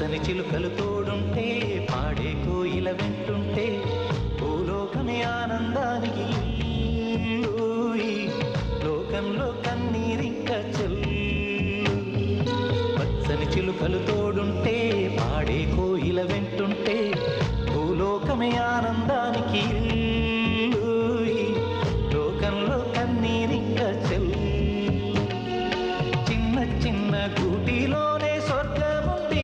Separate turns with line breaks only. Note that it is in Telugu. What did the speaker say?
పచ్చని చిలుకలు తోడుంటే పాడే కోయిల వెంటుంటే భూలోకమే ఆనందానికి లోకంలో కన్నీరింక చెల్లు పచ్చని చిలుకలు తోడుంటే పాడే కోయిల వెంటుంటే భూలోకమే ఆనందానికి